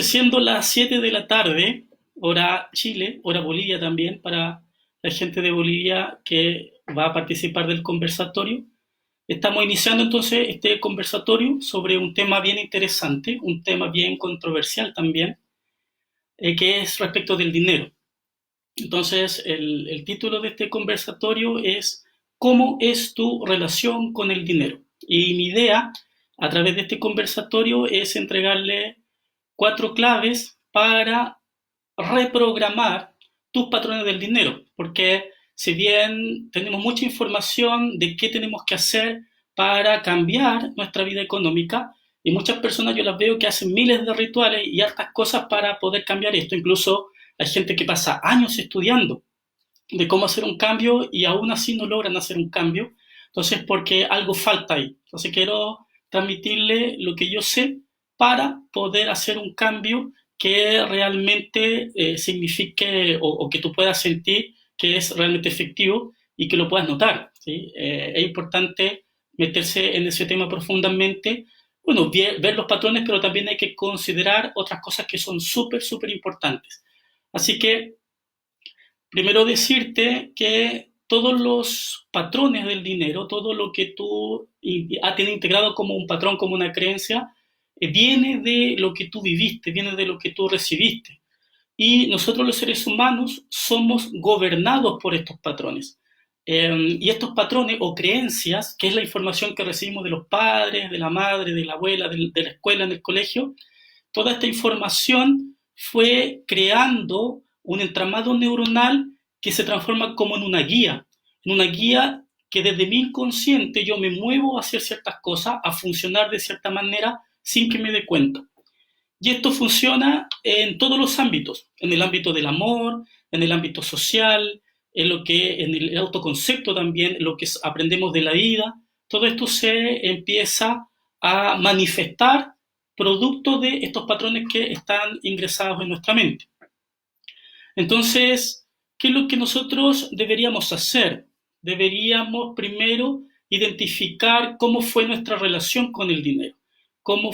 Siendo las 7 de la tarde, hora Chile, hora Bolivia también, para la gente de Bolivia que va a participar del conversatorio. Estamos iniciando entonces este conversatorio sobre un tema bien interesante, un tema bien controversial también, que es respecto del dinero. Entonces, el título de este conversatorio es ¿Cómo es tu relación con el dinero? Y mi idea a través de este conversatorio es entregarle 4 claves para reprogramar tus patrones del dinero, porque si bien tenemos mucha información de qué tenemos que hacer para cambiar nuestra vida económica, y muchas personas yo las veo que hacen miles de rituales y hartas cosas para poder cambiar esto, incluso hay gente que pasa años estudiando de cómo hacer un cambio y aún así no logran hacer un cambio, entonces porque algo falta ahí. Entonces quiero transmitirle lo que yo sé para poder hacer un cambio que realmente signifique o que tú puedas sentir que es realmente efectivo y que lo puedas notar. ¿Sí? Es importante meterse en ese tema profundamente, bueno, ver los patrones, pero también hay que considerar otras cosas que son súper, súper importantes. Así que primero decirte que todos los patrones del dinero, todo lo que tú tienes integrado como un patrón, como una creencia, viene de lo que tú viviste, viene de lo que tú recibiste. Y nosotros los seres humanos somos gobernados por estos patrones. Y estos patrones o creencias, que es la información que recibimos de los padres, de la madre, de la abuela, de la escuela, en el colegio, toda esta información fue creando un entramado neuronal que se transforma como en una guía que desde mi inconsciente yo me muevo a hacer ciertas cosas, a funcionar de cierta manera sin que me dé cuenta. Y esto funciona en todos los ámbitos, en el ámbito del amor, en el ámbito social, en el autoconcepto también, en lo que aprendemos de la vida. Todo esto se empieza a manifestar producto de estos patrones que están ingresados en nuestra mente. Entonces, ¿qué es lo que nosotros deberíamos hacer? Deberíamos primero identificar cómo fue nuestra relación con el dinero, cómo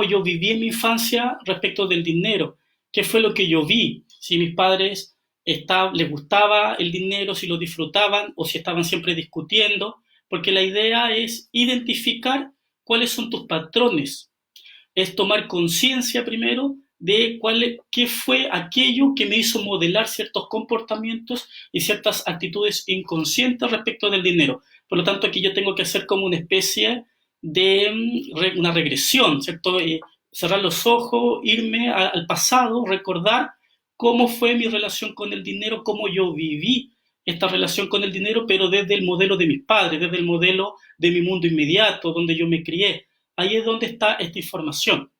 yo viví en mi infancia respecto del dinero, qué fue lo que yo vi, si mis padres les gustaba el dinero, si lo disfrutaban o si estaban siempre discutiendo, porque la idea es identificar cuáles son tus patrones, es tomar conciencia primero de qué fue aquello que me hizo modelar ciertos comportamientos y ciertas actitudes inconscientes respecto del dinero. Por lo tanto, aquí yo tengo que hacer como una especie de una regresión, ¿cierto? Cerrar los ojos, irme al pasado, recordar cómo fue mi relación con el dinero, cómo yo viví esta relación con el dinero, pero desde el modelo de mis padres, desde el modelo de mi mundo inmediato, donde yo me crié. Ahí es donde está esta información.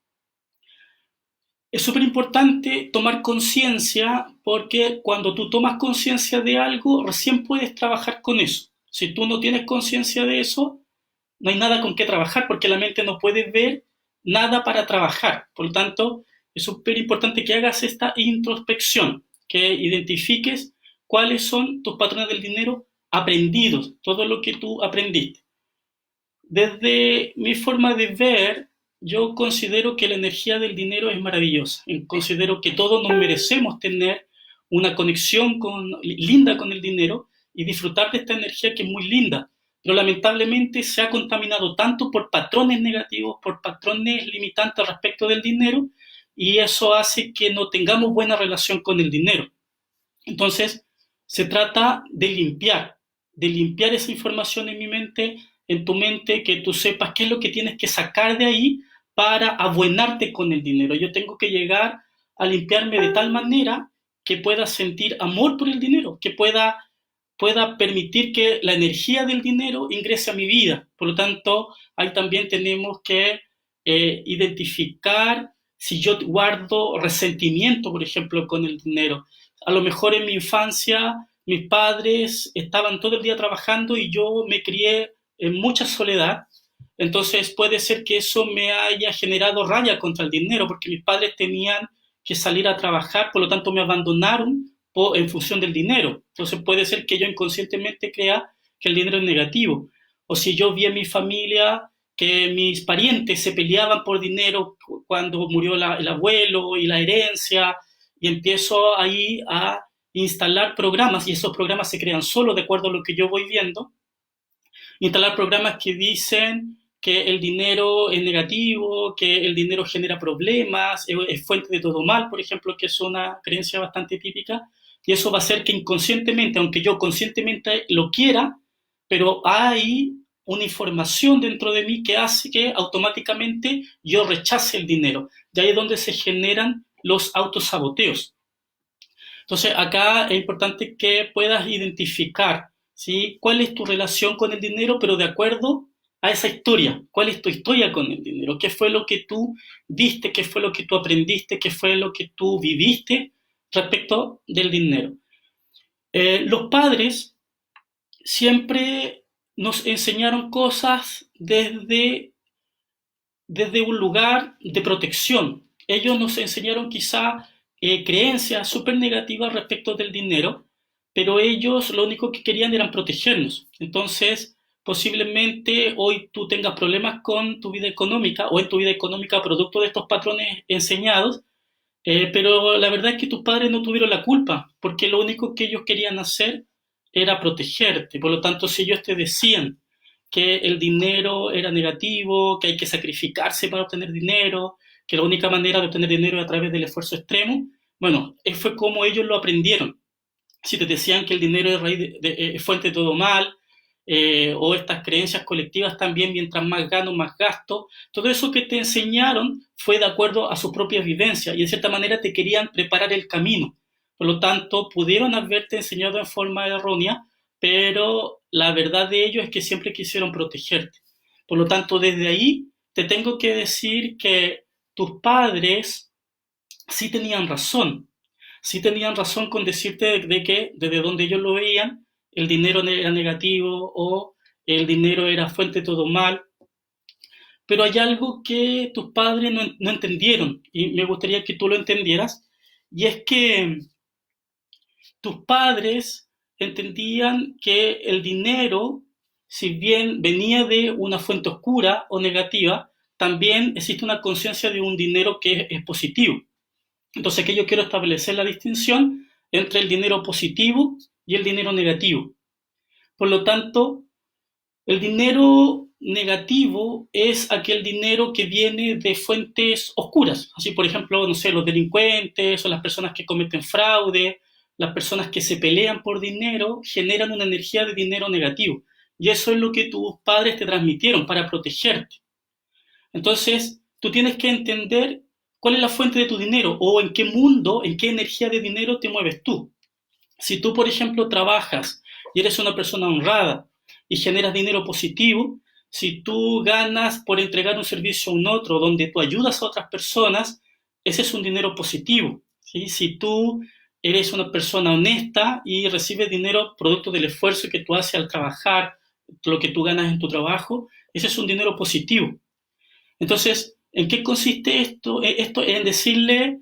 Es súper importante tomar conciencia porque cuando tú tomas conciencia de algo, recién puedes trabajar con eso. Si tú no tienes conciencia de eso, no hay nada con qué trabajar porque la mente no puede ver nada para trabajar. Por lo tanto, es súper importante que hagas esta introspección, que identifiques cuáles son tus patrones del dinero aprendidos, todo lo que tú aprendiste. Desde mi forma de ver, yo considero que la energía del dinero es maravillosa. Considero que todos nos merecemos tener una conexión linda con el dinero y disfrutar de esta energía que es muy linda. Pero lamentablemente se ha contaminado tanto por patrones negativos, por patrones limitantes respecto del dinero, y eso hace que no tengamos buena relación con el dinero. Entonces, se trata de limpiar esa información en mi mente, en tu mente, que tú sepas qué es lo que tienes que sacar de ahí para abuenarte con el dinero. Yo tengo que llegar a limpiarme de tal manera que pueda sentir amor por el dinero, que pueda permitir que la energía del dinero ingrese a mi vida. Por lo tanto, ahí también tenemos que identificar si yo guardo resentimiento, por ejemplo, con el dinero. A lo mejor en mi infancia mis padres estaban todo el día trabajando y yo me crié en mucha soledad. Entonces puede ser que eso me haya generado raya contra el dinero, porque mis padres tenían que salir a trabajar, por lo tanto me abandonaron en función del dinero. Entonces puede ser que yo inconscientemente crea que el dinero es negativo. O si yo vi en mi familia que mis parientes se peleaban por dinero cuando murió el abuelo y la herencia, y empiezo ahí a instalar programas, y esos programas se crean solo de acuerdo a lo que yo voy viendo, instalar programas que dicen que el dinero es negativo, que el dinero genera problemas, es fuente de todo mal, por ejemplo, que es una creencia bastante típica, y eso va a hacer que inconscientemente, aunque yo conscientemente lo quiera, pero hay una información dentro de mí que hace que automáticamente yo rechace el dinero. De ahí es donde se generan los autosaboteos. Entonces, acá es importante que puedas identificar, ¿sí? Cuál es tu relación con el dinero, pero de acuerdo a esa historia. ¿Cuál es tu historia con el dinero? ¿Qué fue lo que tú viste? ¿Qué fue lo que tú aprendiste? ¿Qué fue lo que tú viviste respecto del dinero? Los padres siempre nos enseñaron cosas desde un lugar de protección. Ellos nos enseñaron quizá creencias súper negativas respecto del dinero, pero ellos lo único que querían era protegernos. Entonces, posiblemente hoy tú tengas problemas con tu vida económica o en tu vida económica producto de estos patrones enseñados, pero la verdad es que tus padres no tuvieron la culpa, porque lo único que ellos querían hacer era protegerte. Por lo tanto, si ellos te decían que el dinero era negativo, que hay que sacrificarse para obtener dinero, que la única manera de obtener dinero es a través del esfuerzo extremo, bueno, fue como ellos lo aprendieron. Si te decían que el dinero es, es fuente de todo mal, o estas creencias colectivas también, mientras más gano, más gasto, todo eso que te enseñaron fue de acuerdo a su propia vivencia y en cierta manera te querían preparar el camino. Por lo tanto, pudieron haberte enseñado en forma errónea, pero la verdad de ello es que siempre quisieron protegerte. Por lo tanto, desde ahí te tengo que decir que tus padres sí tenían razón. Sí tenían razón con decirte de que desde donde ellos lo veían, el dinero era negativo o el dinero era fuente de todo mal. Pero hay algo que tus padres no entendieron y me gustaría que tú lo entendieras, y es que tus padres entendían que el dinero, si bien venía de una fuente oscura o negativa, también existe una conciencia de un dinero que es positivo. Entonces aquí yo quiero establecer la distinción entre el dinero positivo y el dinero negativo. Por lo tanto, el dinero negativo es aquel dinero que viene de fuentes oscuras. Así, por ejemplo, no sé, los delincuentes o las personas que cometen fraude, las personas que se pelean por dinero, generan una energía de dinero negativo. Y eso es lo que tus padres te transmitieron para protegerte. Entonces, tú tienes que entender cuál es la fuente de tu dinero o en qué mundo, en qué energía de dinero te mueves tú. Si tú, por ejemplo, trabajas y eres una persona honrada y generas dinero positivo, si tú ganas por entregar un servicio a un otro donde tú ayudas a otras personas, ese es un dinero positivo, ¿sí? Si tú eres una persona honesta y recibes dinero producto del esfuerzo que tú haces al trabajar, lo que tú ganas en tu trabajo, ese es un dinero positivo. Entonces, ¿en qué consiste esto? Esto es en decirle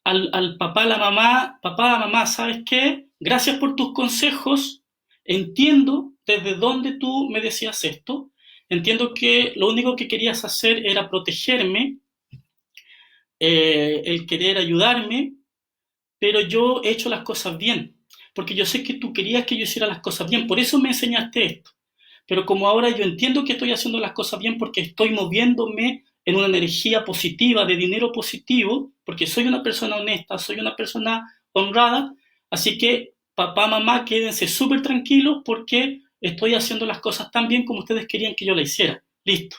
al papá, a la mamá, papá, mamá, ¿sabes qué? Gracias por tus consejos, entiendo desde dónde tú me decías esto, entiendo que lo único que querías hacer era protegerme, el querer ayudarme, pero yo he hecho las cosas bien, porque yo sé que tú querías que yo hiciera las cosas bien, por eso me enseñaste esto. Pero como ahora yo entiendo que estoy haciendo las cosas bien porque estoy moviéndome en una energía positiva, de dinero positivo, porque soy una persona honesta, soy una persona honrada, así que papá, mamá, quédense súper tranquilos porque estoy haciendo las cosas tan bien como ustedes querían que yo la hiciera. Listo.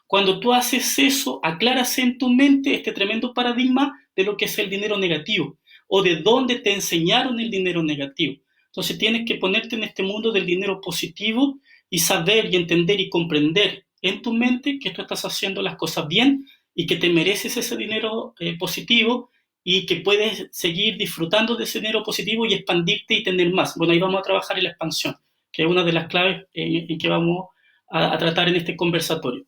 Cuando tú haces eso, aclaras en tu mente este tremendo paradigma de lo que es el dinero negativo o de dónde te enseñaron el dinero negativo. Entonces tienes que ponerte en este mundo del dinero positivo y saber y entender y comprender en tu mente que tú estás haciendo las cosas bien y que te mereces ese dinero positivo y que puedes seguir disfrutando de ese dinero positivo y expandirte y tener más. Bueno, ahí vamos a trabajar en la expansión, que es una de las claves en que vamos a tratar en este conversatorio.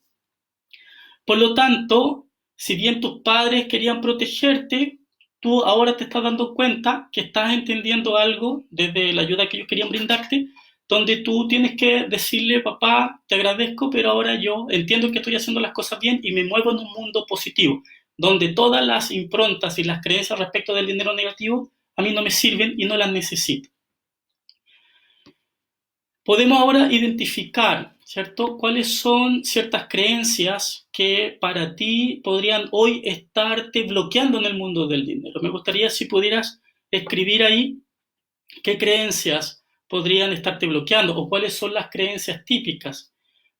Por lo tanto, si bien tus padres querían protegerte, tú ahora te estás dando cuenta que estás entendiendo algo desde la ayuda que ellos querían brindarte, donde tú tienes que decirle, papá, te agradezco, pero ahora yo entiendo que estoy haciendo las cosas bien y me muevo en un mundo positivo, donde todas las improntas y las creencias respecto del dinero negativo a mí no me sirven y no las necesito. Podemos ahora identificar, ¿cierto?, cuáles son ciertas creencias que para ti podrían hoy estarte bloqueando en el mundo del dinero. Me gustaría si pudieras escribir ahí qué creencias podrían estarte bloqueando o cuáles son las creencias típicas.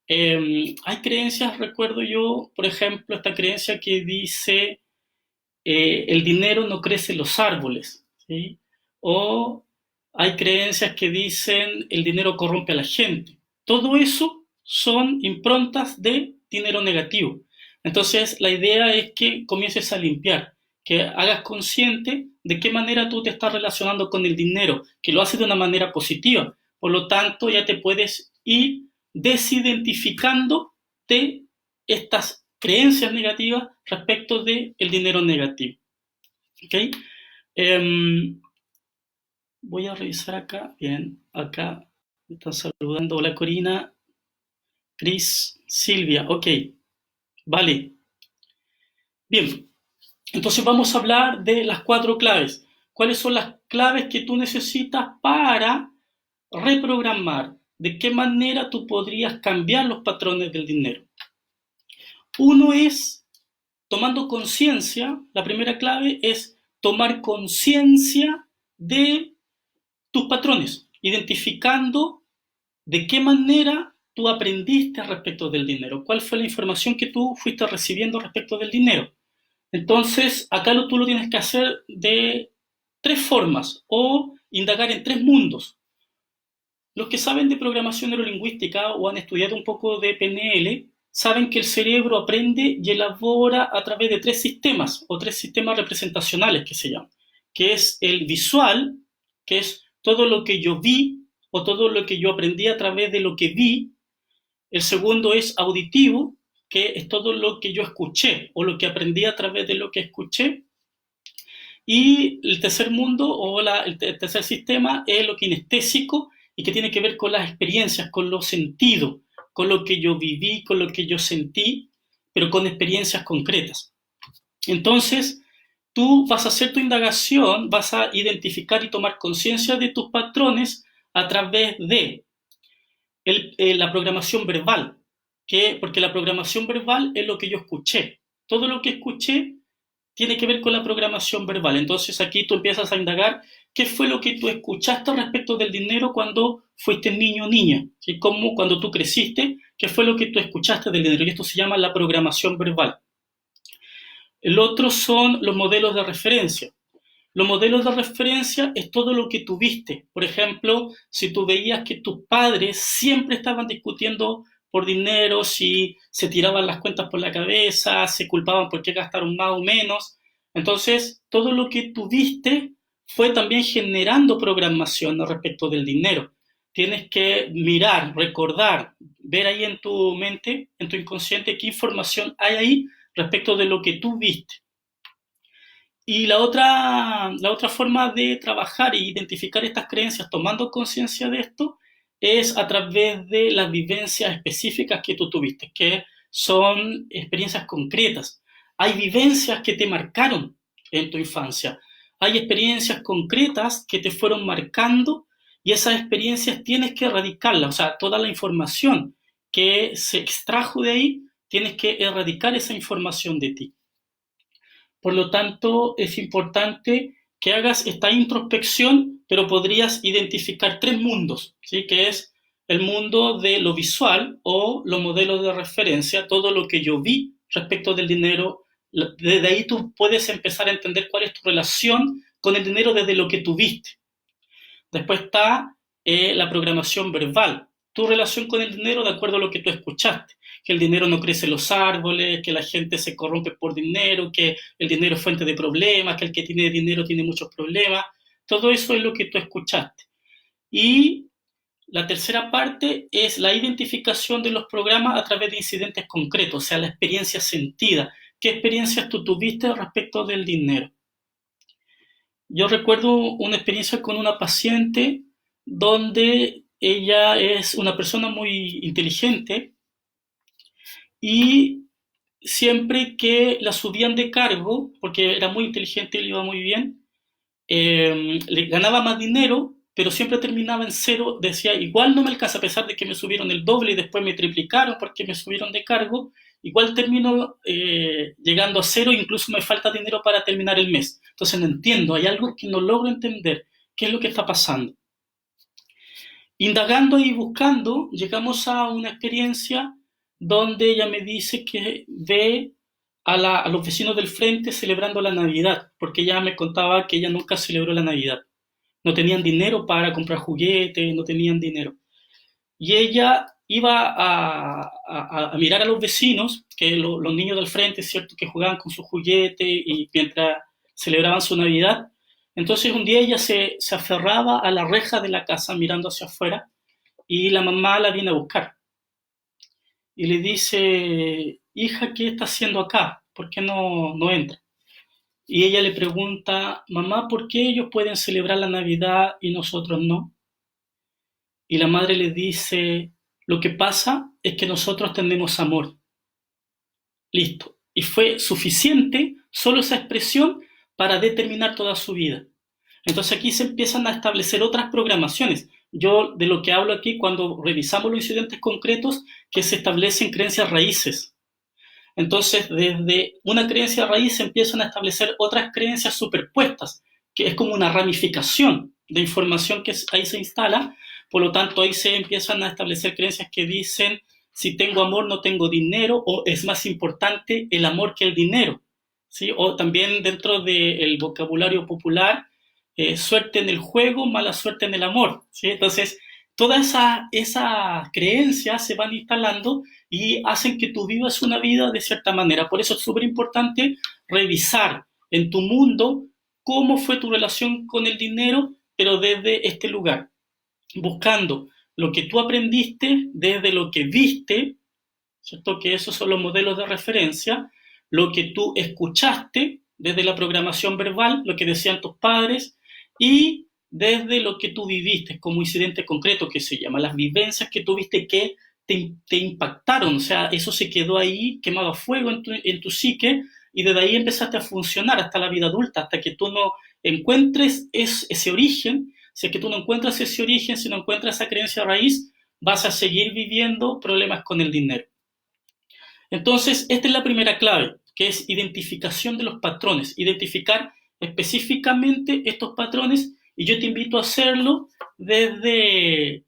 Hay creencias, recuerdo yo, por ejemplo, esta creencia que dice el dinero no crece en los árboles, ¿sí? O hay creencias que dicen el dinero corrompe a la gente. Todo eso son improntas de dinero negativo. Entonces, la idea es que comiences a limpiar, que hagas consciente de qué manera tú te estás relacionando con el dinero, que lo haces de una manera positiva. Por lo tanto, ya te puedes ir desidentificando de estas creencias negativas respecto del dinero negativo. ¿Okay? Voy a revisar acá. Bien, acá me están saludando. Hola Corina, Cris, Silvia. Ok, vale. Bien, entonces vamos a hablar de las 4 claves. ¿Cuáles son las claves que tú necesitas para reprogramar? ¿De qué manera tú podrías cambiar los patrones del dinero? Uno es tomando conciencia. La primera clave es tomar conciencia de tus patrones, identificando de qué manera tú aprendiste respecto del dinero, cuál fue la información que tú fuiste recibiendo respecto del dinero. Entonces, acá tú lo tienes que hacer de 3 formas o indagar en 3 mundos. Los que saben de programación neurolingüística o han estudiado un poco de PNL saben que el cerebro aprende y elabora a través de 3 sistemas o 3 sistemas representacionales que se llaman, que es el visual, que es todo lo que yo vi o todo lo que yo aprendí a través de lo que vi. El segundo es auditivo, que es todo lo que yo escuché o lo que aprendí a través de lo que escuché. Y el tercer mundo o el tercer sistema es lo kinestésico y que tiene que ver con las experiencias, con los sentidos, con lo que yo viví, con lo que yo sentí, pero con experiencias concretas. Entonces, tú vas a hacer tu indagación, vas a identificar y tomar conciencia de tus patrones a través de la programación verbal, porque la programación verbal es lo que yo escuché. Todo lo que escuché tiene que ver con la programación verbal. Entonces aquí tú empiezas a indagar qué fue lo que tú escuchaste respecto del dinero cuando fuiste niño o niña, ¿sí? Como cuando tú creciste, qué fue lo que tú escuchaste del dinero. Y esto se llama la programación verbal. El otro son los modelos de referencia. Los modelos de referencia es todo lo que tuviste. Por ejemplo, si tú veías que tus padres siempre estaban discutiendo por dinero, si se tiraban las cuentas por la cabeza, se culpaban por qué gastaron más o menos. Entonces, todo lo que tuviste fue también generando programación respecto del dinero. Tienes que mirar, recordar, ver ahí en tu mente, en tu inconsciente, qué información hay ahí respecto de lo que tú viste. Y la otra forma de trabajar e identificar estas creencias tomando conciencia de esto es a través de las vivencias específicas que tú tuviste, que son experiencias concretas. Hay vivencias que te marcaron en tu infancia, hay experiencias concretas que te fueron marcando y esas experiencias tienes que erradicarlas, o sea, toda la información que se extrajo de ahí, tienes que erradicar esa información de ti. Por lo tanto, es importante que hagas esta introspección, pero podrías identificar 3 mundos, ¿sí? Que es el mundo de lo visual o los modelos de referencia, todo lo que yo vi respecto del dinero. Desde ahí tú puedes empezar a entender cuál es tu relación con el dinero desde lo que tú viste. Después está la programación verbal, tu relación con el dinero de acuerdo a lo que tú escuchaste, que el dinero no crece en los árboles, que la gente se corrompe por dinero, que el dinero es fuente de problemas, que el que tiene dinero tiene muchos problemas. Todo eso es lo que tú escuchaste. Y la tercera parte es la identificación de los programas a través de incidentes concretos, o sea, la experiencia sentida. ¿Qué experiencias tú tuviste respecto del dinero? Yo recuerdo una experiencia con una paciente donde ella es una persona muy inteligente y siempre que la subían de cargo, porque era muy inteligente y le iba muy bien, le ganaba más dinero, pero siempre terminaba en cero, decía, igual no me alcanza, a pesar de que me subieron el doble y después me triplicaron porque me subieron de cargo, igual termino llegando a cero, incluso me falta dinero para terminar el mes. Entonces no entiendo, hay algo que no logro entender, qué es lo que está pasando. Indagando y buscando, llegamos a una experiencia donde ella me dice que ve a los vecinos del frente celebrando la Navidad, porque ella me contaba que ella nunca celebró la Navidad. No tenían dinero para comprar juguetes, no tenían dinero. Y ella iba a mirar a los vecinos, que los niños del frente, ¿cierto?, que jugaban con sus juguetes y mientras celebraban su Navidad. Entonces un día ella se aferraba a la reja de la casa mirando hacia afuera y la mamá la viene a buscar y le dice, hija, ¿qué está haciendo acá? ¿Por qué no entra? Y ella le pregunta, mamá, ¿por qué ellos pueden celebrar la Navidad y nosotros no? Y la madre le dice, lo que pasa es que nosotros tenemos amor. Listo. Y fue suficiente solo esa expresión para determinar toda su vida. Entonces aquí se empiezan a establecer otras programaciones. Yo de lo que hablo aquí cuando revisamos los incidentes concretos, que se establecen creencias raíces. Entonces desde una creencia raíz se empiezan a establecer otras creencias superpuestas, que es como una ramificación de información que ahí se instala. Por lo tanto ahí se empiezan a establecer creencias que dicen si tengo amor no tengo dinero, o es más importante el amor que el dinero, ¿sí? O también dentro del vocabulario popular, suerte en el juego, mala suerte en el amor, ¿sí? Entonces todas esas creencias se van instalando y hacen que tú vivas una vida de cierta manera. Por eso es súper importante revisar en tu mundo cómo fue tu relación con el dinero, pero desde este lugar, buscando lo que tú aprendiste desde lo que viste, ¿cierto? Que esos son los modelos de referencia, lo que tú escuchaste desde la programación verbal, lo que decían tus padres, y desde lo que tú viviste como incidente concreto, que se llama, las vivencias que tuviste que te impactaron, o sea, eso se quedó ahí, quemado a fuego en tu psique, y desde ahí empezaste a funcionar hasta la vida adulta, hasta que tú no encuentres ese origen. Si es que tú no encuentras ese origen, si no encuentras esa creencia raíz, vas a seguir viviendo problemas con el dinero. Entonces, esta es la primera clave, que es identificación de los patrones, identificar específicamente estos patrones, y yo te invito a hacerlo desde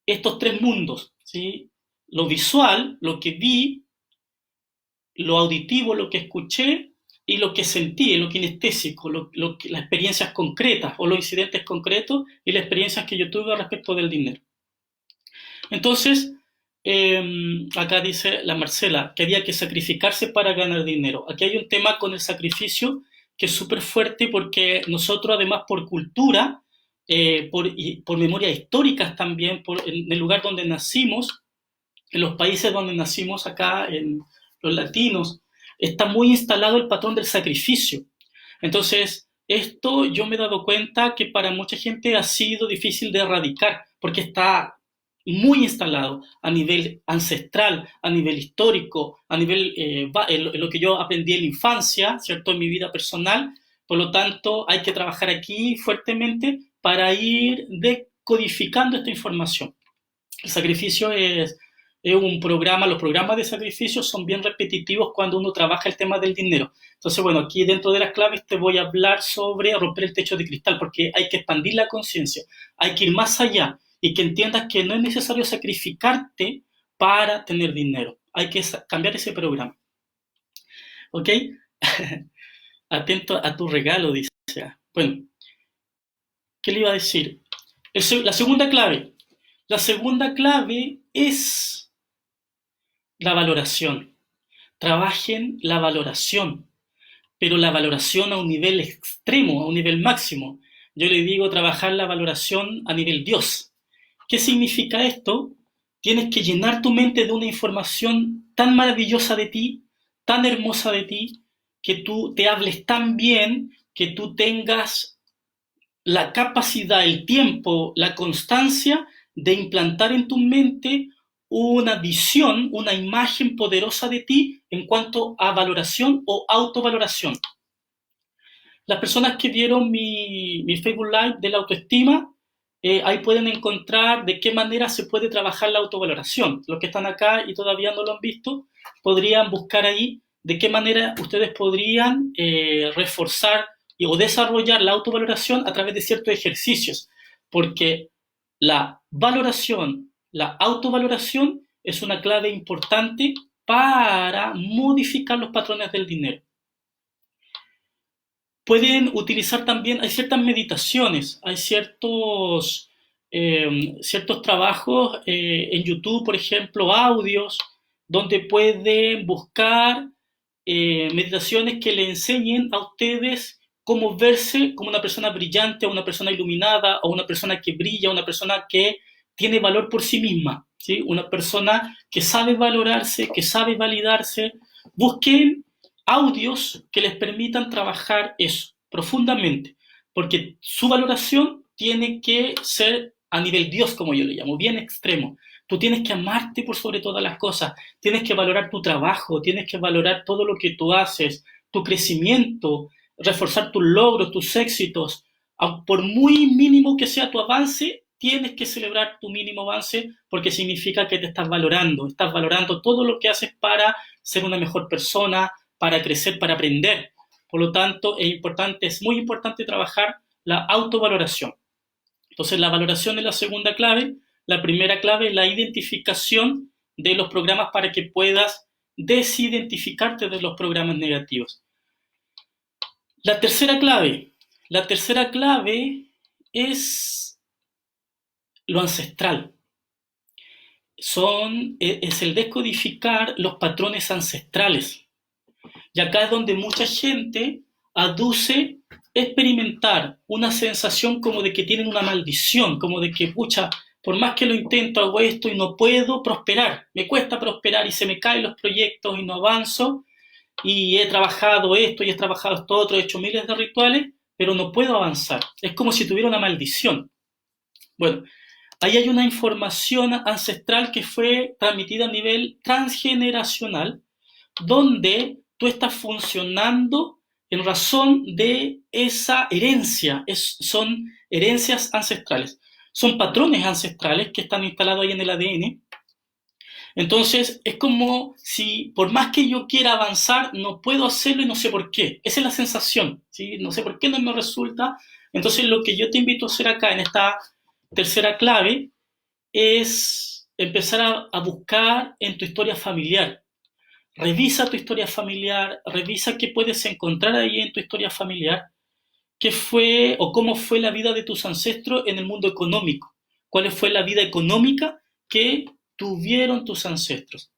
estos tres mundos, ¿sí? Lo visual, lo que vi, lo auditivo, lo que escuché, y lo que sentí, lo kinestésico, las experiencias concretas o los incidentes concretos y las experiencias que yo tuve respecto del dinero. Entonces, acá dice la Marcela que había que sacrificarse para ganar dinero. Aquí hay un tema con el sacrificio que es súper fuerte porque nosotros, además, por cultura, por memorias históricas también, en el lugar donde nacimos, en los países donde nacimos acá, en los latinos, está muy instalado el patrón del sacrificio. Entonces, esto yo me he dado cuenta que para mucha gente ha sido difícil de erradicar, porque está muy instalado a nivel ancestral, a nivel histórico, a nivel en lo que yo aprendí en la infancia, ¿cierto? En mi vida personal. Por lo tanto, hay que trabajar aquí fuertemente para ir decodificando esta información. El sacrificio es un programa, los programas de sacrificio son bien repetitivos cuando uno trabaja el tema del dinero. Entonces, bueno, aquí dentro de las claves te voy a hablar sobre romper el techo de cristal, porque hay que expandir la conciencia, hay que ir más allá y que entiendas que no es necesario sacrificarte para tener dinero. Hay que cambiar ese programa. ¿Ok? Atento a tu regalo, dice. Bueno, ¿qué le iba a decir? La segunda clave. La segunda clave es la valoración. Trabajen la valoración, pero la valoración a un nivel extremo, a un nivel máximo. Yo le digo trabajar la valoración a nivel Dios. ¿Qué significa esto? Tienes que llenar tu mente de una información tan maravillosa de ti, tan hermosa de ti, que tú te hables tan bien, que tú tengas la capacidad, el tiempo, la constancia de implantar en tu mente una visión, una imagen poderosa de ti en cuanto a valoración o autovaloración. Las personas que vieron mi Facebook Live de la autoestima, ahí pueden encontrar de qué manera se puede trabajar la autovaloración. Los que están acá y todavía no lo han visto, podrían buscar ahí de qué manera ustedes podrían reforzar o desarrollar la autovaloración a través de ciertos ejercicios, porque la valoración, la autovaloración es una clave importante para modificar los patrones del dinero. Pueden utilizar también, hay ciertas meditaciones, hay ciertos trabajos en YouTube, por ejemplo, audios, donde pueden buscar meditaciones que le enseñen a ustedes cómo verse como una persona brillante, o una persona iluminada, o una persona que brilla, una persona que tiene valor por sí misma, ¿sí? Una persona que sabe valorarse, que sabe validarse. Busquen audios que les permitan trabajar eso profundamente, porque su valoración tiene que ser a nivel Dios, como yo le llamo, bien extremo. Tú tienes que amarte por sobre todas las cosas, tienes que valorar tu trabajo, tienes que valorar todo lo que tú haces, tu crecimiento, reforzar tus logros, tus éxitos. Por muy mínimo que sea tu avance, tienes que celebrar tu mínimo avance porque significa que te estás valorando todo lo que haces para ser una mejor persona, para crecer, para aprender. Por lo tanto, es muy importante trabajar la autovaloración. Entonces, la valoración es la segunda clave. La primera clave es la identificación de los programas para que puedas desidentificarte de los programas negativos. La tercera clave es lo ancestral. Es el descodificar los patrones ancestrales. Y acá es donde mucha gente aduce experimentar una sensación como de que tienen una maldición, como de que, pucha, por más que lo intento, hago esto y no puedo prosperar. Me cuesta prosperar y se me caen los proyectos y no avanzo. Y he trabajado esto y he trabajado esto otro, he hecho miles de rituales, pero no puedo avanzar. Es como si tuviera una maldición. Bueno, ahí hay una información ancestral que fue transmitida a nivel transgeneracional, donde tú estás funcionando en razón de esa herencia. Son herencias ancestrales. Son patrones ancestrales que están instalados ahí en el ADN. Entonces, es como si por más que yo quiera avanzar, no puedo hacerlo y no sé por qué. Esa es la sensación, ¿sí? No sé por qué no me resulta. Entonces, lo que yo te invito a hacer acá en esta tercera clave es empezar a buscar en tu historia familiar. Revisa tu historia familiar, revisa qué puedes encontrar ahí en tu historia familiar, qué fue o cómo fue la vida de tus ancestros en el mundo económico, cuál fue la vida económica que tuvieron tus ancestros.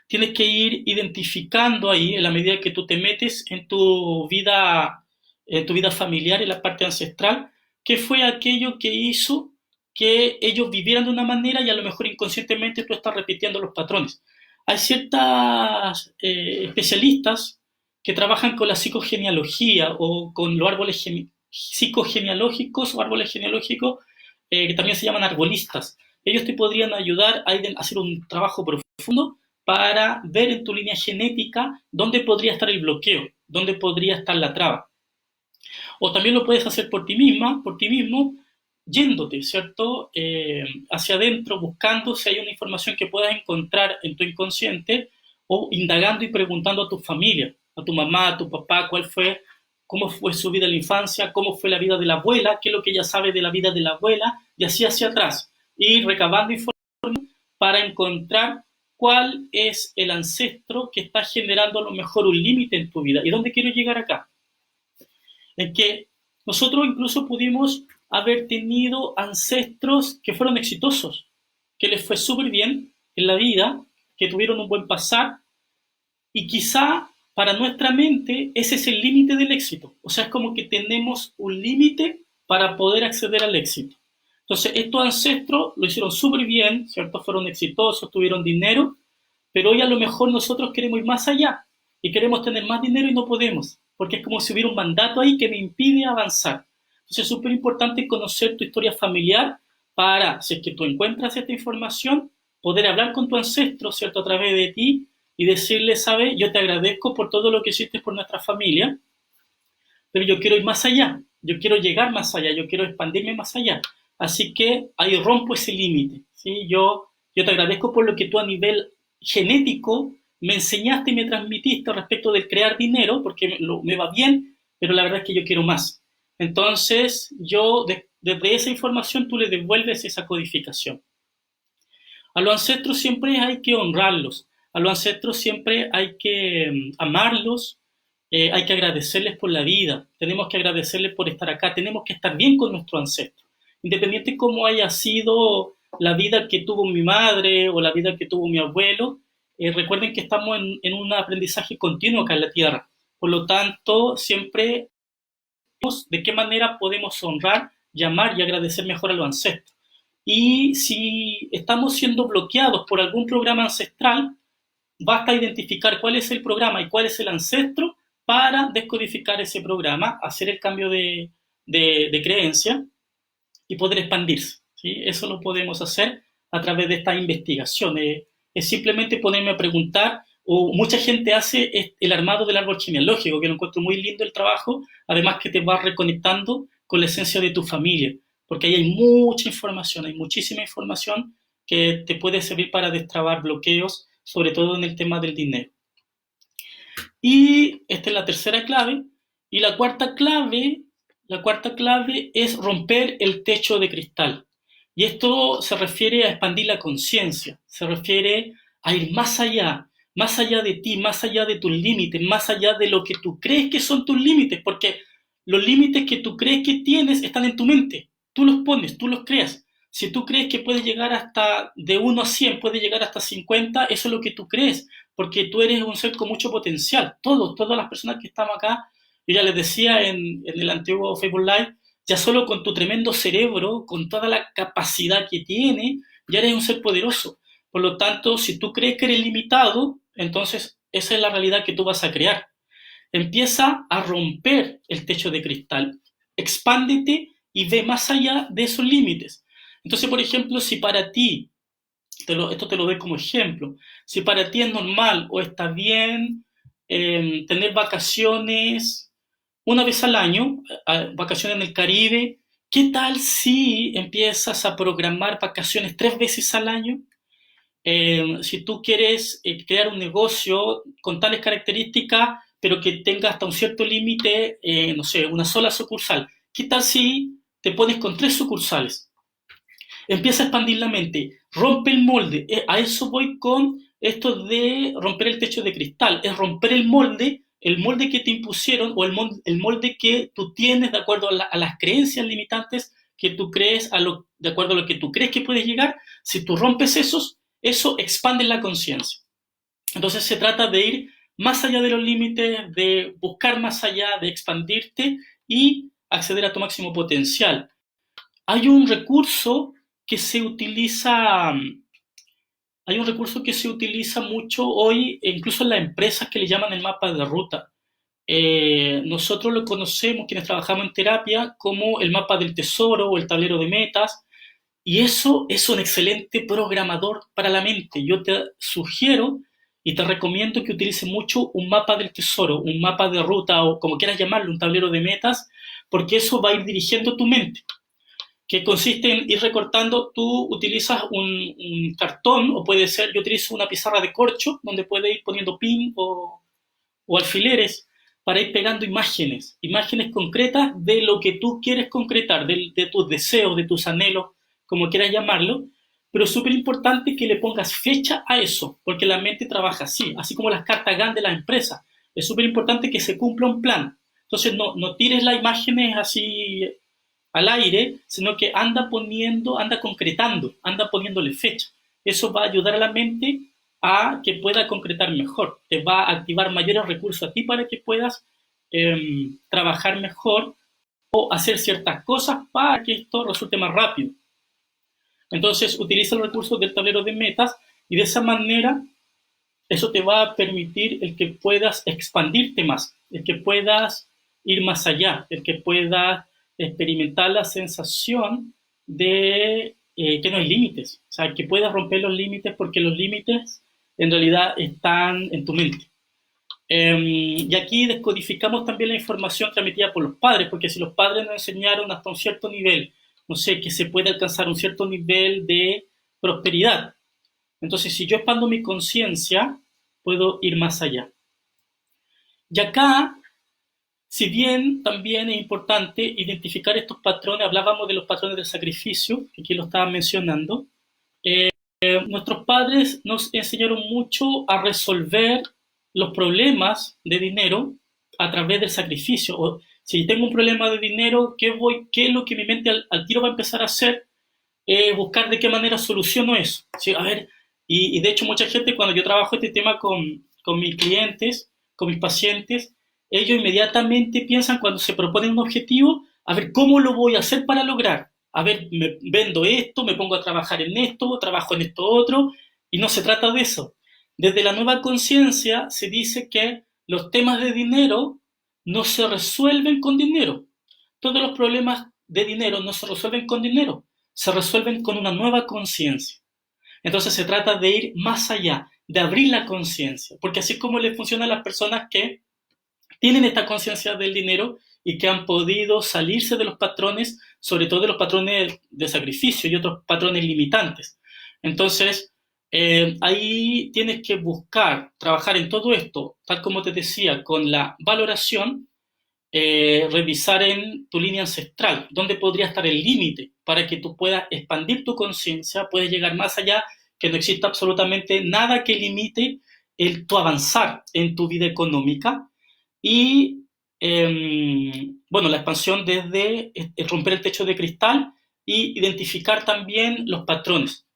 Tienes que ir identificando ahí, en la medida que tú te metes en tu vida familiar, en la parte ancestral, qué fue aquello que hizo que ellos vivieran de una manera y a lo mejor inconscientemente tú estás repitiendo los patrones. Hay ciertas especialistas que trabajan con la psicogenealogía o con los árboles psicogenealógicos o árboles genealógicos que también se llaman arbolistas. Ellos te podrían ayudar a hacer un trabajo profundo para ver en tu línea genética dónde podría estar el bloqueo, dónde podría estar la traba. O también lo puedes hacer por ti misma, por ti mismo, yéndote, ¿cierto? Hacia adentro, buscando si hay una información que puedas encontrar en tu inconsciente o indagando y preguntando a tu familia, a tu mamá, a tu papá, cómo fue su vida en la infancia, cómo fue la vida de la abuela, qué es lo que ella sabe de la vida de la abuela, y así hacia atrás. Y recabando información para encontrar cuál es el ancestro que está generando a lo mejor un límite en tu vida. ¿Y dónde quiero llegar acá? En que nosotros incluso pudimos haber tenido ancestros que fueron exitosos, que les fue súper bien en la vida, que tuvieron un buen pasar, y quizá para nuestra mente ese es el límite del éxito. O sea, es como que tenemos un límite para poder acceder al éxito. Entonces, estos ancestros lo hicieron súper bien, ¿cierto? Fueron exitosos, tuvieron dinero, pero hoy a lo mejor nosotros queremos ir más allá y queremos tener más dinero y no podemos, porque es como si hubiera un mandato ahí que me impide avanzar. Entonces, es súper importante conocer tu historia familiar para, si es que tú encuentras esta información, poder hablar con tu ancestro, ¿cierto?, a través de ti y decirle, ¿sabes? Yo te agradezco por todo lo que hiciste por nuestra familia, pero yo quiero ir más allá, yo quiero llegar más allá, yo quiero expandirme más allá. Así que ahí rompo ese límite, ¿sí? Yo te agradezco por lo que tú a nivel genético me enseñaste y me transmitiste respecto del crear dinero, porque me va bien, pero la verdad es que yo quiero más. Entonces, desde esa información tú le devuelves esa codificación. A los ancestros siempre hay que honrarlos, a los ancestros siempre hay que amarlos, hay que agradecerles por la vida, tenemos que agradecerles por estar acá, tenemos que estar bien con nuestros ancestros, independiente de cómo haya sido la vida que tuvo mi madre o la vida que tuvo mi abuelo. Recuerden que estamos en un aprendizaje continuo acá en la Tierra, por lo tanto siempre de qué manera podemos honrar, llamar y agradecer mejor a los ancestros. Y si estamos siendo bloqueados por algún programa ancestral, basta identificar cuál es el programa y cuál es el ancestro para descodificar ese programa, hacer el cambio de creencia y poder expandirse, ¿sí? Eso lo podemos hacer a través de esta investigación. Es simplemente ponerme a preguntar, o mucha gente hace el armado del árbol genealógico, que lo encuentro muy lindo el trabajo, además que te va reconectando con la esencia de tu familia, porque ahí hay mucha información, hay muchísima información que te puede servir para destrabar bloqueos, sobre todo en el tema del dinero. Y esta es la tercera clave. Y la cuarta clave es romper el techo de cristal. Y esto se refiere a expandir la conciencia, se refiere a ir más allá de ti, más allá de tus límites, más allá de lo que tú crees que son tus límites, porque los límites que tú crees que tienes están en tu mente. Tú los pones, tú los creas. Si tú crees que puedes llegar hasta de 1 a 100, puedes llegar hasta 50, eso es lo que tú crees, porque tú eres un ser con mucho potencial. Todas las personas que estamos acá, yo ya les decía en el antiguo Facebook Live, ya solo con tu tremendo cerebro, con toda la capacidad que tiene, ya eres un ser poderoso. Por lo tanto, si tú crees que eres limitado, entonces esa es la realidad que tú vas a crear. Empieza a romper el techo de cristal, expándete y ve más allá de esos límites. Entonces, por ejemplo, si para ti, esto te lo doy como ejemplo, si para ti es normal o está bien tener vacaciones una vez al año, vacaciones en el Caribe, ¿qué tal si empiezas a programar vacaciones 3 veces al año? Si tú quieres crear un negocio con tales características, pero que tenga hasta un cierto límite, no sé, una sola sucursal, ¿qué tal si te pones con 3 sucursales? Empieza a expandir la mente, rompe el molde. A eso voy con esto de romper el techo de cristal, es romper el molde que te impusieron o el molde que tú tienes de acuerdo a las creencias limitantes que tú crees, de acuerdo a lo que tú crees que puedes llegar. Si tú rompes eso expande la conciencia. Entonces se trata de ir más allá de los límites, de buscar más allá, de expandirte y acceder a tu máximo potencial. Hay un recurso que se utiliza, hay un recurso que se utiliza mucho hoy, incluso en las empresas, que le llaman el mapa de ruta. Nosotros lo conocemos, quienes trabajamos en terapia, como el mapa del tesoro o el tablero de metas, y eso es un excelente programador para la mente. Yo te sugiero y te recomiendo que utilices mucho un mapa del tesoro, un mapa de ruta o como quieras llamarlo, un tablero de metas, porque eso va a ir dirigiendo tu mente, que consiste en ir recortando. Tú utilizas un cartón, o puede ser, yo utilizo una pizarra de corcho, donde puedes ir poniendo pin o alfileres para ir pegando imágenes concretas de lo que tú quieres concretar, de tus deseos, de tus anhelos, como quieras llamarlo, pero es súper importante que le pongas fecha a eso, porque la mente trabaja así como las cartas GAN de las empresas. Es súper importante que se cumpla un plan. Entonces no tires las imágenes así al aire, sino que anda concretando, anda poniéndole fecha. Eso va a ayudar a la mente a que pueda concretar mejor, te va a activar mayores recursos a ti para que puedas trabajar mejor o hacer ciertas cosas para que esto resulte más rápido. Entonces, utiliza los recursos del tablero de metas y de esa manera eso te va a permitir el que puedas expandirte más, el que puedas ir más allá, el que puedas experimentar la sensación de que no hay límites, o sea, que puedas romper los límites porque los límites en realidad están en tu mente. Y aquí descodificamos también la información transmitida por los padres, porque si los padres nos enseñaron hasta un cierto nivel, no sé, que se puede alcanzar un cierto nivel de prosperidad, entonces si yo expando mi conciencia, puedo ir más allá. Y acá, si bien también es importante identificar estos patrones, hablábamos de los patrones del sacrificio, que aquí lo estaba mencionando, nuestros padres nos enseñaron mucho a resolver los problemas de dinero a través del sacrificio. O, si tengo un problema de dinero, ¿qué es lo que mi mente al tiro va a empezar a hacer? Buscar de qué manera soluciono eso. ¿Sí? A ver, y de hecho mucha gente cuando yo trabajo este tema con mis clientes, con mis pacientes, ellos inmediatamente piensan cuando se proponen un objetivo, a ver, ¿cómo lo voy a hacer para lograr? A ver, me vendo esto, me pongo a trabajar en esto, trabajo en esto otro, y no se trata de eso. Desde la nueva conciencia se dice que los temas de dinero no se resuelven con dinero. Todos los problemas de dinero no se resuelven con dinero, se resuelven con una nueva conciencia. Entonces se trata de ir más allá, de abrir la conciencia, porque así es como le funciona a las personas que tienen esta conciencia del dinero y que han podido salirse de los patrones, sobre todo de los patrones de sacrificio y otros patrones limitantes. Entonces, ahí tienes que buscar, trabajar en todo esto, tal como te decía, con la valoración, revisar en tu línea ancestral, dónde podría estar el límite para que tú puedas expandir tu conciencia, puedes llegar más allá, que no exista absolutamente nada que limite tu avanzar en tu vida económica y, bueno, la expansión desde romper el techo de cristal y identificar también los patrones,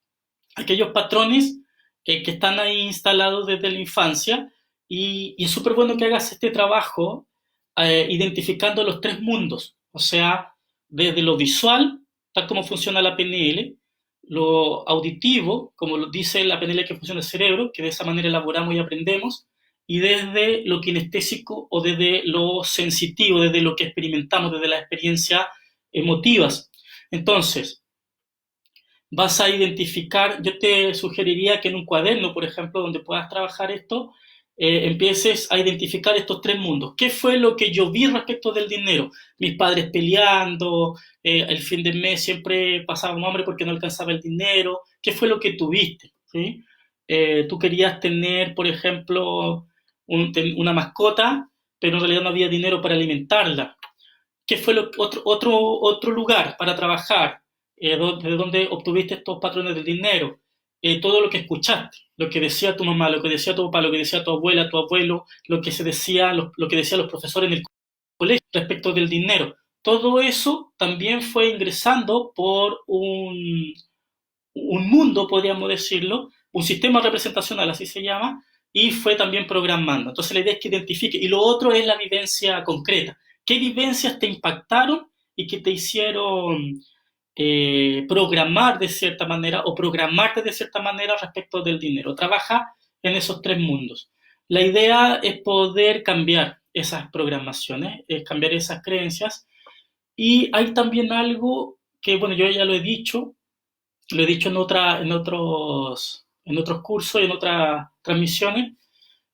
aquellos patrones que están ahí instalados desde la infancia y es súper bueno que hagas este trabajo identificando los tres mundos, o sea, desde lo visual, tal como funciona la PNL, lo auditivo, como lo dice la PNL que funciona el cerebro, que de esa manera elaboramos y aprendemos, y desde lo kinestésico o desde lo sensitivo, desde lo que experimentamos, desde las experiencias emotivas. Entonces, vas a identificar, yo te sugeriría que en un cuaderno, por ejemplo, donde puedas trabajar esto, empieces a identificar estos tres mundos. ¿Qué fue lo que yo vi respecto del dinero? Mis padres peleando, el fin de mes siempre pasaba un hambre porque no alcanzaba el dinero. ¿Qué fue lo que tuviste? ¿Sí? Tú querías tener, por ejemplo, una mascota, pero en realidad no había dinero para alimentarla. ¿Qué fue otro lugar para trabajar? ¿De dónde obtuviste estos patrones del dinero? Todo lo que escuchaste, lo que decía tu mamá, lo que decía tu papá, lo que decía tu abuela, tu abuelo, lo que se decía, lo que decían los profesores en el colegio respecto del dinero. Todo eso también fue ingresando por un mundo, podríamos decirlo, un sistema representacional, así se llama, y fue también programando. Entonces la idea es que identifique, y lo otro es la vivencia concreta. ¿Qué vivencias te impactaron y que te hicieron programar de cierta manera o programarte de cierta manera respecto del dinero? Trabaja en esos tres mundos. La idea es poder cambiar esas programaciones, es cambiar esas creencias. Y hay también algo que, bueno, yo ya lo he dicho en otros cursos y en otras transmisiones,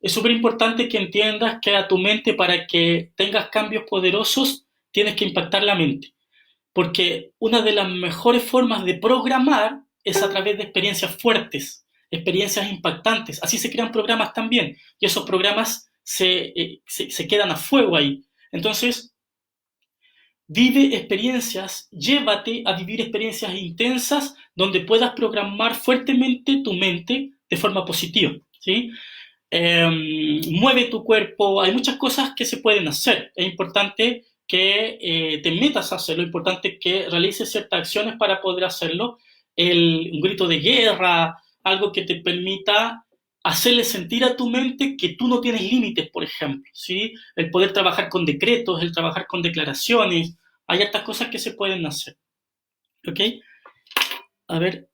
es súper importante que entiendas que a tu mente, para que tengas cambios poderosos, tienes que impactar la mente. Porque una de las mejores formas de programar es a través de experiencias fuertes, experiencias impactantes. Así se crean programas también. Y esos programas se quedan a fuego ahí. Entonces, vive experiencias, llévate a vivir experiencias intensas donde puedas programar fuertemente tu mente de forma positiva, ¿sí? Mueve tu cuerpo, hay muchas cosas que se pueden hacer. Es importante que te metas a hacerlo, es importante que realices ciertas acciones para poder hacerlo. Un grito de guerra, algo que te permita hacerle sentir a tu mente que tú no tienes límites, por ejemplo, ¿sí? El poder trabajar con decretos, el trabajar con declaraciones, hay hartas cosas que se pueden hacer, ¿ok? A ver,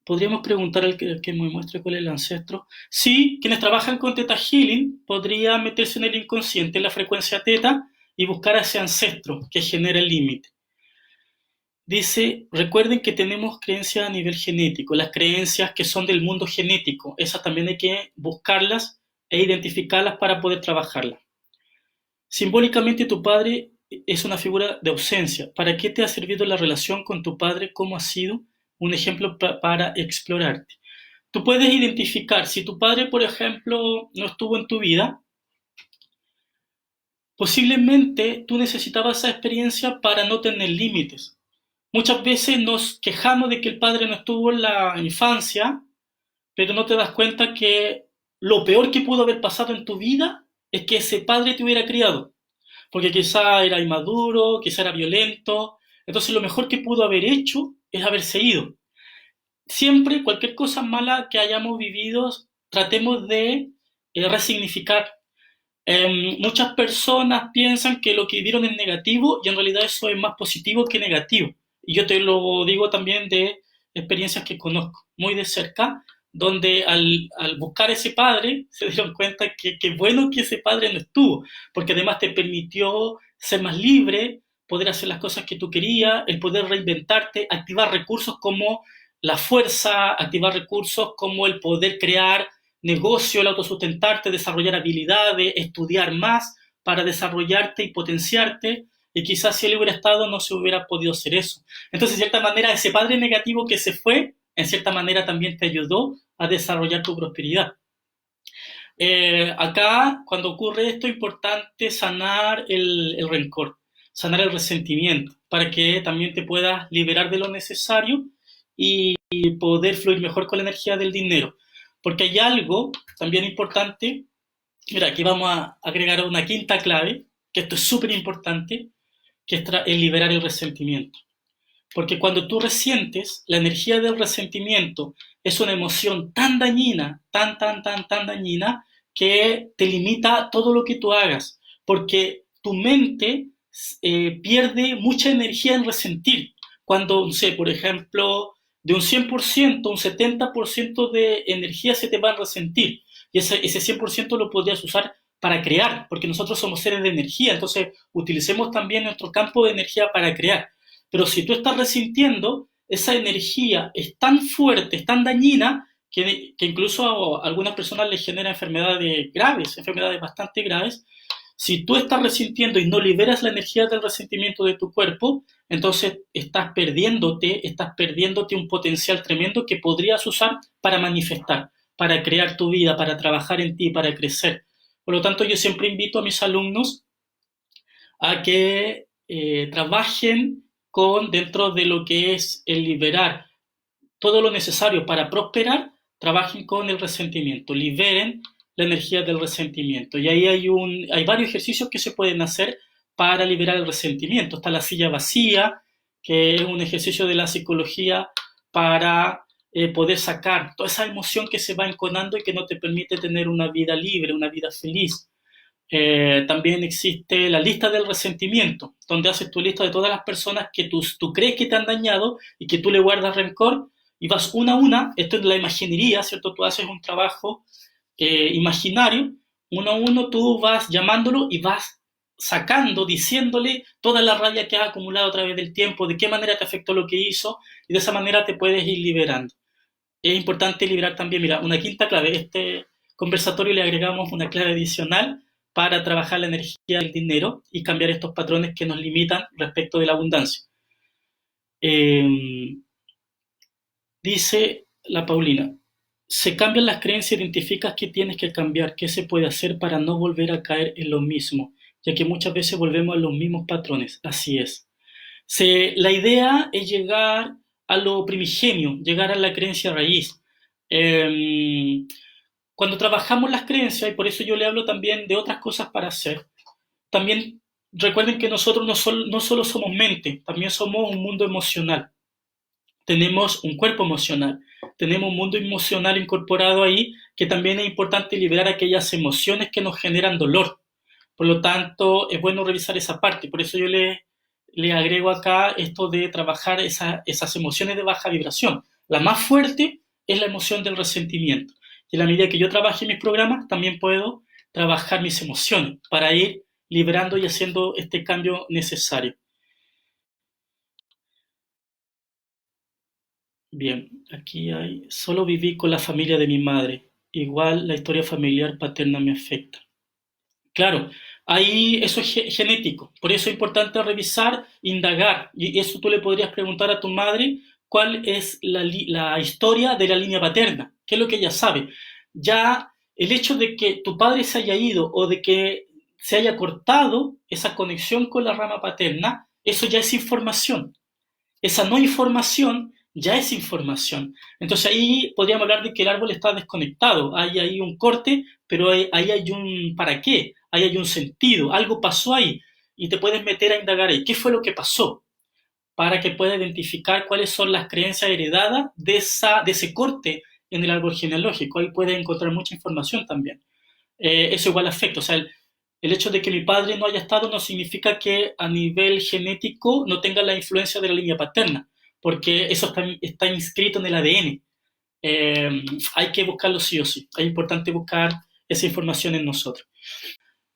podríamos preguntar al que me muestre cuál es el ancestro. Sí, quienes trabajan con Theta Healing podrían meterse en el inconsciente, en la frecuencia Theta, y buscar a ese ancestro que genera el límite. Dice, recuerden que tenemos creencias a nivel genético, las creencias que son del mundo genético, esas también hay que buscarlas e identificarlas para poder trabajarlas. Simbólicamente tu padre es una figura de ausencia. ¿Para qué te ha servido la relación con tu padre? ¿Cómo ha sido? Un ejemplo para explorarte. Tú puedes identificar, si tu padre, por ejemplo, no estuvo en tu vida, posiblemente tú necesitabas esa experiencia para no tener límites. Muchas veces nos quejamos de que el padre no estuvo en la infancia, pero no te das cuenta que lo peor que pudo haber pasado en tu vida es que ese padre te hubiera criado, porque quizá era inmaduro, quizá era violento. Entonces lo mejor que pudo haber hecho es haberse ido. Siempre, cualquier cosa mala que hayamos vivido, tratemos de resignificar. Muchas personas piensan que lo que vivieron es negativo y en realidad eso es más positivo que negativo. Y yo te lo digo también de experiencias que conozco muy de cerca, donde al buscar ese padre se dieron cuenta que bueno que ese padre no estuvo, porque además te permitió ser más libre, poder hacer las cosas que tú querías, el poder reinventarte, activar recursos como la fuerza, activar recursos como el poder crear negocio, el autosustentarte, desarrollar habilidades, estudiar más para desarrollarte y potenciarte, y quizás si él hubiera estado no se hubiera podido hacer eso. Entonces, de cierta manera, ese padre negativo que se fue, en cierta manera también te ayudó a desarrollar tu prosperidad. Acá, cuando ocurre esto, es importante sanar el rencor, sanar el resentimiento, para que también te puedas liberar de lo necesario y poder fluir mejor con la energía del dinero. Porque hay algo también importante, mira, aquí vamos a agregar una quinta clave, que esto es súper importante, que es el liberar el resentimiento. Porque cuando tú resientes, la energía del resentimiento es una emoción tan dañina, tan dañina, que te limita todo lo que tú hagas. Porque tu mente pierde mucha energía en resentir. Cuando, no sé, por ejemplo, de un 100%, un 70% de energía se te va a resentir. Y ese 100% lo podrías usar para crear, porque nosotros somos seres de energía. Entonces, utilicemos también nuestro campo de energía para crear. Pero si tú estás resintiendo, esa energía es tan fuerte, es tan dañina, que incluso a algunas personas les genera enfermedades graves, enfermedades bastante graves. Si tú estás resintiendo y no liberas la energía del resentimiento de tu cuerpo, entonces estás perdiéndote un potencial tremendo que podrías usar para manifestar, para crear tu vida, para trabajar en ti, para crecer. Por lo tanto, yo siempre invito a mis alumnos a que trabajen con dentro de lo que es el liberar todo lo necesario para prosperar, trabajen con el resentimiento, liberen la energía del resentimiento. Y ahí hay varios ejercicios que se pueden hacer para liberar el resentimiento. Está la silla vacía, que es un ejercicio de la psicología para poder sacar toda esa emoción que se va enconando y que no te permite tener una vida libre, una vida feliz. También existe la lista del resentimiento, donde haces tu lista de todas las personas que tú crees que te han dañado y que tú le guardas rencor y vas una a una. Esto es la imaginería, ¿cierto? Tú haces un trabajo imaginario, uno a uno tú vas llamándolo y vas sacando, diciéndole toda la rabia que has acumulado a través del tiempo, de qué manera te afectó lo que hizo, y de esa manera te puedes ir liberando. Es importante liberar también, mira, una quinta clave. Este conversatorio le agregamos una clave adicional para trabajar la energía del dinero y cambiar estos patrones que nos limitan respecto de la abundancia. Eh, Dice la Paulina, se cambian las creencias, identificas qué tienes que cambiar, qué se puede hacer para no volver a caer en lo mismo, ya que muchas veces volvemos a los mismos patrones. Así es. La idea es llegar a lo primigenio, llegar a la creencia raíz. Eh, Cuando trabajamos las creencias, y por eso yo le hablo también de otras cosas para hacer, también recuerden que nosotros no solo somos mente, también somos un mundo emocional. Tenemos un cuerpo emocional, tenemos un mundo emocional incorporado ahí, que también es importante liberar aquellas emociones que nos generan dolor. Por lo tanto, es bueno revisar esa parte. Por eso yo le agrego acá esto de trabajar esas emociones de baja vibración. La más fuerte es la emoción del resentimiento. Y en la medida que yo trabaje en mis programas, también puedo trabajar mis emociones para ir liberando y haciendo este cambio necesario. Bien, aquí hay, solo viví con la familia de mi madre. Igual la historia familiar paterna me afecta. Claro, ahí eso es genético, por eso es importante revisar, indagar, y eso tú le podrías preguntar a tu madre cuál es la historia de la línea paterna, qué es lo que ella sabe. Ya el hecho de que tu padre se haya ido o de que se haya cortado esa conexión con la rama paterna, eso ya es información. Esa no información ya es información. Entonces ahí podríamos hablar de que el árbol está desconectado. Hay ahí un corte, pero ahí hay un para qué, ahí hay un sentido, algo pasó ahí y te puedes meter a indagar ahí. ¿Qué fue lo que pasó? Para que puedas identificar cuáles son las creencias heredadas de ese corte en el árbol genealógico. Ahí puedes encontrar mucha información también. Eso igual afecta. O sea, el hecho de que mi padre no haya estado no significa que a nivel genético no tenga la influencia de la línea paterna, porque eso está inscrito en el ADN. Hay que buscarlo sí o sí. Es importante buscar esa información en nosotros.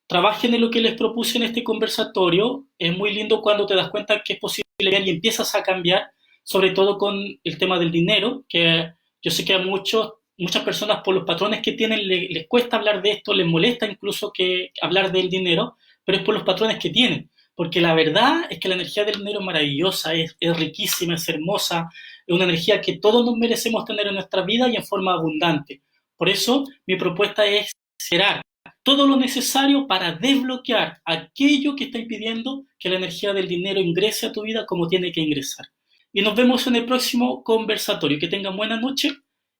Trabajen en lo que les propuse en este conversatorio. Es muy lindo cuando te das cuenta que es posible y empiezas a cambiar, sobre todo con el tema del dinero, que yo sé que a muchas personas por los patrones que tienen les cuesta hablar de esto, les molesta incluso que hablar del dinero, pero es por los patrones que tienen. Porque la verdad es que la energía del dinero es maravillosa, es riquísima, es hermosa, es una energía que todos nos merecemos tener en nuestra vida y en forma abundante. Por eso mi propuesta es será todo lo necesario para desbloquear aquello que está impidiendo que la energía del dinero ingrese a tu vida como tiene que ingresar. Y nos vemos en el próximo conversatorio. Que tengan buena noche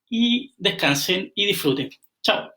y descansen y disfruten. Chao.